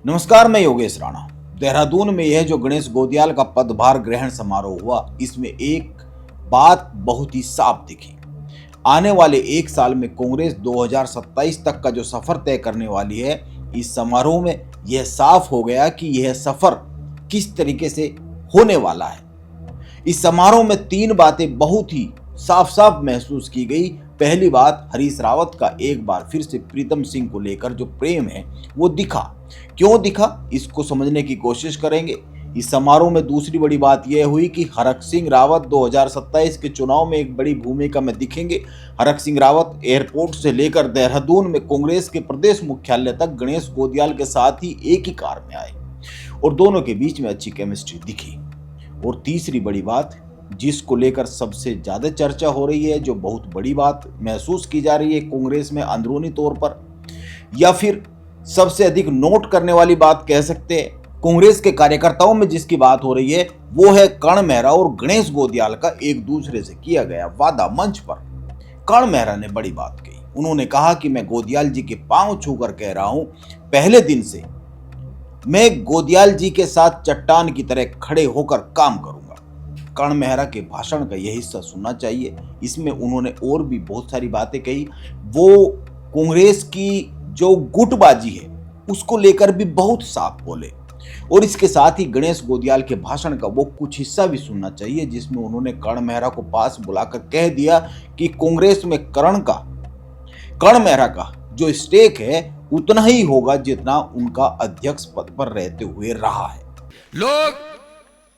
नमस्कार, मैं योगेश राणा। देहरादून में यह जो गणेश गोदियाल का पदभार ग्रहण समारोह हुआ, इसमें एक बात बहुत ही साफ दिखी। आने वाले एक साल में कांग्रेस 2027 तक का जो सफर तय करने वाली है, इस समारोह में यह साफ हो गया कि यह सफर किस तरीके से होने वाला है। इस समारोह में तीन बातें बहुत ही साफ साफ महसूस की गई। पहली बात, हरीश रावत का एक बार फिर से प्रीतम सिंह को लेकर जो प्रेम है वो दिखा। क्यों दिखा, इसको समझने की कोशिश करेंगे। इस समारोह में दूसरी बड़ी बात यह हुई कि हरक सिंह रावत 2027 के चुनाव में एक बड़ी भूमिका में दिखेंगे। हरक सिंह रावत एयरपोर्ट से लेकर देहरादून में कांग्रेस के प्रदेश मुख्यालय तक गणेश गोदियाल के साथ ही एक ही कार में आए और दोनों के बीच में अच्छी केमिस्ट्री दिखी। और तीसरी बड़ी बात, जिसको लेकर सबसे ज्यादा चर्चा हो रही है, जो बहुत बड़ी बात महसूस की जा रही है कांग्रेस में अंदरूनी तौर पर, या फिर सबसे अधिक नोट करने वाली बात कह सकते हैं कांग्रेस के कार्यकर्ताओं में जिसकी बात हो रही है, वो है कर्ण मेहरा और गणेश गोदियाल का एक दूसरे से किया गया वादा मंच पर। कर्ण मेहरा ने बड़ी बात कही। उन्होंने कहा कि मैं गोदियाल जी के पांव छूकर कह रहा हूं, पहले दिन से मैं गोदियाल जी के साथ चट्टान की तरह खड़े होकर काम करूंगा। कर्ण मेहरा के भाषण का यह हिस्सा सुनना चाहिए। इसमें उन्होंने और भी बहुत सारी बातें कही। वो कांग्रेस की जो गुटबाजी है उसको लेकर भी बहुत साफ बोले। और इसके साथ ही गणेश गोदियाल के भाषण का वो कुछ हिस्सा भी सुनना चाहिए, जिसमें उन्होंने कर्ण मेहरा को पास बुलाकर कह दिया कि कांग्रेस में कर्ण मेहरा का जो स्टेक है उतना ही होगा जितना उनका अध्यक्ष पद पर रहते हुए रहा है। लोग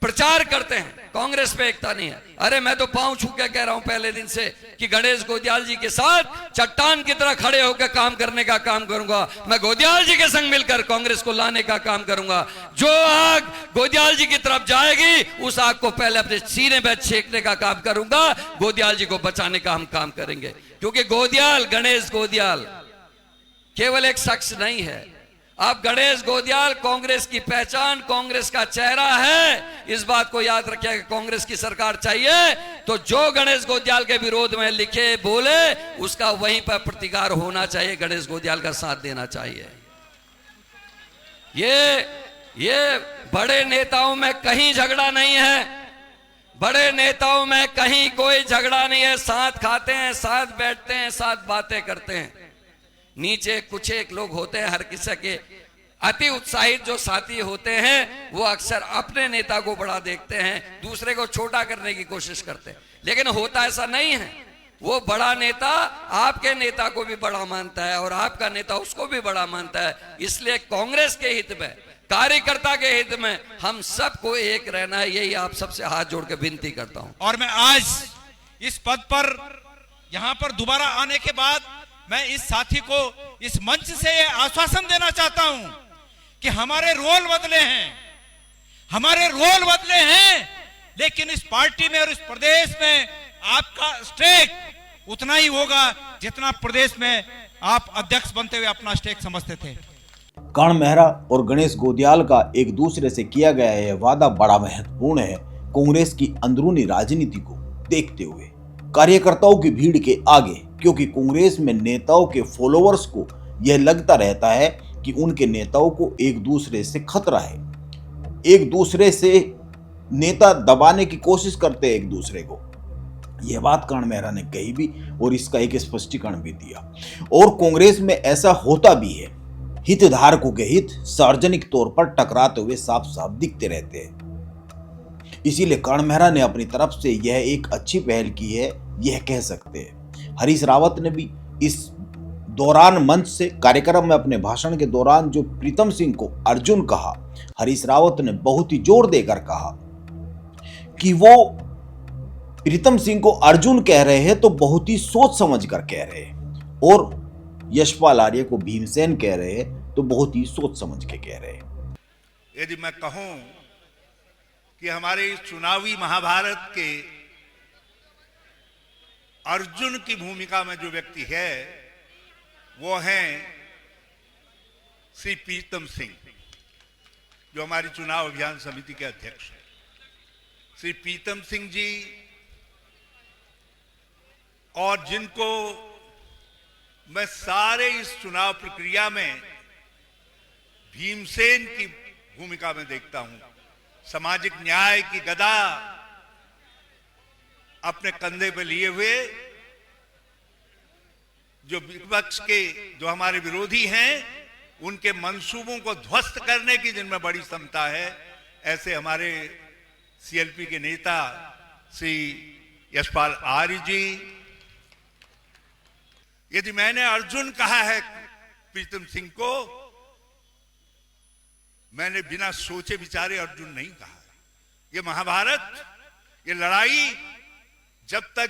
प्रचार करते हैं कांग्रेस पे एकता नहीं है। अरे मैं तो पांव छू के कह रहा हूं पहले दिन से कि गणेश गोदियाल जी के साथ चट्टान की तरह खड़े होकर काम करने का काम करूंगा। मैं गोदियाल जी के संग मिलकर कांग्रेस को लाने का काम करूंगा। जो आग गोदियाल जी की तरफ जाएगी उस आग को पहले अपने सीने पे छेकने का काम करूंगा। गोदियाल जी को बचाने का हम काम करेंगे, क्योंकि गोदियाल, गणेश गोदियाल केवल एक शख्स नहीं है। अब गणेश गोदियाल कांग्रेस की पहचान, कांग्रेस का चेहरा है। इस बात को याद रखिएगा, कांग्रेस की सरकार चाहिए तो जो गणेश गोदियाल के विरोध में लिखे बोले उसका वहीं पर प्रतिकार होना चाहिए, गणेश गोदियाल का साथ देना चाहिए। ये बड़े नेताओं में कहीं झगड़ा नहीं है, बड़े नेताओं में कहीं कोई झगड़ा नहीं है। साथ खाते हैं, साथ बैठते हैं, साथ बातें करते हैं। नीचे कुछ एक लोग होते हैं, हर किसी के अति उत्साहित जो साथी होते हैं वो अक्सर अपने नेता को बड़ा देखते हैं, दूसरे को छोटा करने की कोशिश करते हैं। लेकिन होता ऐसा नहीं है। वो बड़ा नेता आपके नेता को भी बड़ा मानता है और आपका नेता उसको भी बड़ा मानता है। इसलिए कांग्रेस के हित में, कार्यकर्ता के हित में हम सबको एक रहना है। यही आप सबसे हाथ जोड़ के विनती करता हूं। और मैं आज इस पद पर यहां पर दोबारा आने के बाद मैं इस साथी को इस मंच से यह आश्वासन देना चाहता हूं कि हमारे रोल बदले हैं, लेकिन इस पार्टी में और इस प्रदेश में आपका स्टेक उतना ही होगा जितना प्रदेश में आप अध्यक्ष बनते हुए अपना स्टेक समझते थे। कर्ण मेहरा और गणेश गोदियाल का एक दूसरे से किया गया यह वादा बड़ा महत्वपूर्ण है कांग्रेस की अंदरूनी राजनीति को देखते हुए, कार्यकर्ताओं की भीड़ के आगे, क्योंकि कांग्रेस में नेताओं के फॉलोअर्स को यह लगता रहता है कि उनके नेताओं को एक दूसरे से खतरा है, एक दूसरे से नेता दबाने की कोशिश करते हैं एक दूसरे को। यह बात कर्ण मेहरा ने कही भी और इसका एक स्पष्टीकरण भी दिया। और कांग्रेस में ऐसा होता भी है, हितधारकों के हित सार्वजनिक तौर पर टकराते हुए साफ साफ दिखते रहते हैं। इसीलिए कर्ण मेहरा ने अपनी तरफ से यह एक अच्छी पहल की है, यह कह सकते हैं। हरीश रावत ने भी इस दौरान मंच से कार्यक्रम में अपने भाषण के दौरान जो प्रीतम सिंह को अर्जुन कहा, हरीश रावत ने बहुत ही जोर देकर कहा कि वो प्रीतम सिंह को अर्जुन कह रहे हैं तो बहुत ही सोच समझ कर कह रहे हैं, और यशपाल आर्य को भीमसेन कह रहे हैं तो बहुत ही सोच समझ के कह रहे हैं। यदि मैं कहूं कि हमारे इस चुनावी महाभारत के अर्जुन की भूमिका में जो व्यक्ति है वो हैं श्री प्रीतम सिंह, जो हमारी चुनाव अभियान समिति के अध्यक्ष हैं। श्री प्रीतम सिंह जी, और जिनको मैं सारे इस चुनाव प्रक्रिया में भीमसेन की भूमिका में देखता हूं। सामाजिक न्याय की गदा अपने कंधे पे लिए हुए जो विपक्ष के, जो हमारे विरोधी हैं, उनके मंसूबों को ध्वस्त करने की जिनमें बड़ी क्षमता है, ऐसे हमारे सीएलपी के नेता श्री यशपाल आर्य जी। यदि मैंने अर्जुन कहा है प्रीतम सिंह को, मैंने बिना सोचे विचारे अर्जुन नहीं कहा। ये महाभारत, ये लड़ाई जब तक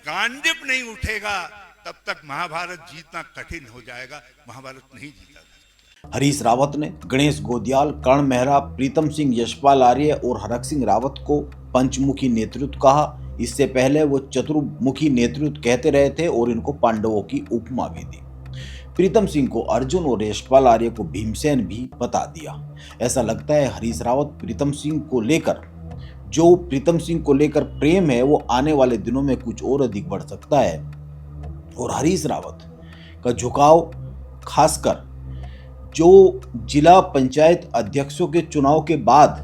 गांडीव नहीं उठेगा तब तक महाभारत जीतना कठिन हो जाएगा। महाभारत नहीं जीता जा। हरीश रावत ने गणेश गोदियाल, कर्ण मेहरा, प्रीतम सिंह, यशपाल आर्य और हरक सिंह रावत को पंचमुखी नेतृत्व कहा। इससे पहले वो चतुर्मुखी नेतृत्व कहते रहे थे और इनको पांडवों की उपमा भी दी। प्रीतम सिंह को अर्जुन और यशपाल आर्य को भीमसेन भी बता दिया। ऐसा लगता है हरीश रावत प्रीतम सिंह को लेकर प्रेम है वो आने वाले दिनों में कुछ और अधिक बढ़ सकता है। और हरीश रावत का झुकाव खासकर जो जिला पंचायत अध्यक्षों के चुनाव के बाद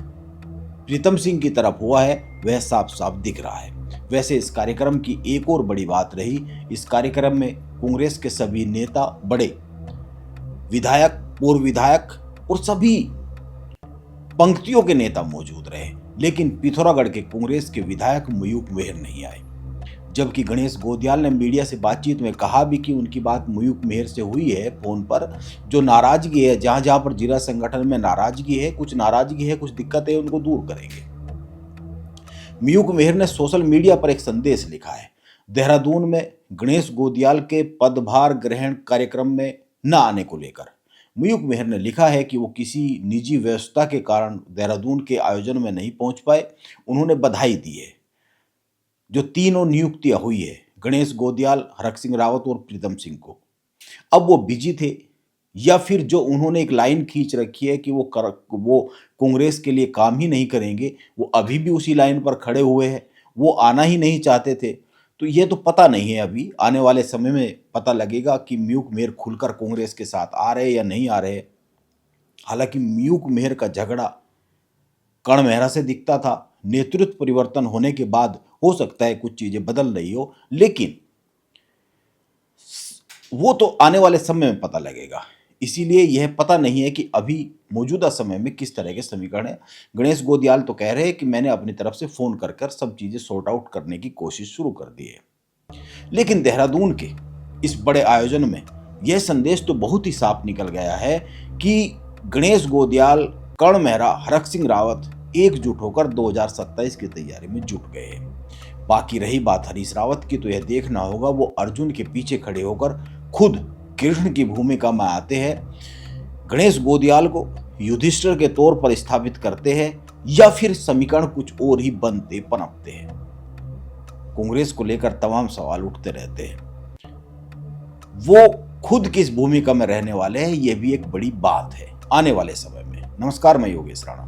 प्रीतम सिंह की तरफ हुआ है वह साफ साफ दिख रहा है। वैसे इस कार्यक्रम की एक और बड़ी बात रही, इस कार्यक्रम में कांग्रेस के सभी नेता, बड़े विधायक, पूर्व विधायक और सभी पंक्तियों के नेता मौजूद रहे, लेकिन पिथौरागढ़ के कांग्रेस के विधायक मयूख मेहर नहीं आए। जबकि गणेश गोदियाल ने मीडिया से बातचीत में कहा भी कि उनकी बात मयूख मेहर से हुई है फोन पर। जो नाराजगी है, जहां जहां पर जिला संगठन में नाराजगी है, कुछ दिक्कत है, उनको दूर करेंगे। मयूख मेहर ने सोशल मीडिया पर एक संदेश लिखा है। देहरादून में गणेश गोदियाल के पदभार ग्रहण कार्यक्रम में न आने को लेकर मयूख मेहर ने लिखा है कि वो किसी निजी व्यस्तता के कारण देहरादून के आयोजन में नहीं पहुंच पाए। उन्होंने बधाई दी है जो तीनों नियुक्तियां हुई है, गणेश गोदियाल, हरक सिंह रावत और प्रीतम सिंह को। अब वो बिजी थे या फिर जो उन्होंने एक लाइन खींच रखी है कि वो कांग्रेस के लिए काम ही नहीं करेंगे, वो अभी भी उसी लाइन पर खड़े हुए हैं, वो आना ही नहीं चाहते थे। तो ये तो पता नहीं है, अभी आने वाले समय में पता लगेगा कि मयूख मेहर खुलकर कांग्रेस के साथ आ रहे या नहीं आ रहे। हालांकि मयूख मेहर का झगड़ा कर्ण मेहरा से दिखता था। नेतृत्व परिवर्तन होने के बाद हो सकता है कुछ चीजें बदल रही हो, लेकिन वो तो आने वाले समय में पता लगेगा। इसीलिए यह पता नहीं है कि अभी मौजूदा समय में किस तरह के समीकरण है। गणेश गोदियाल तो कह रहे हैं कि मैंने अपनी तरफ से फोन कर सब चीजें सॉर्ट आउट करने की कोशिश शुरू कर दी है। लेकिन देहरादून के इस बड़े आयोजन में यह संदेश तो बहुत ही साफ निकल गया है कि गणेश गोदियाल, कर्ण मेहरा, हरक सिंह रावत एकजुट होकर 2027 की तैयारी में जुट गए हैं। बाकी रही बात हरीश रावत की, तो यह देखना होगा वो अर्जुन के पीछे खड़े होकर खुद कृष्ण की भूमिका में आते हैं, गणेश गोदियाल को युधिष्ठिर के तौर पर स्थापित करते हैं, या फिर समीकरण कुछ और ही बनते पनपते हैं। कांग्रेस को लेकर तमाम सवाल उठते रहते हैं। वो खुद किस भूमिका में रहने वाले हैं, यह भी एक बड़ी बात है आने वाले समय में। नमस्कार, मैं योगेश राणा।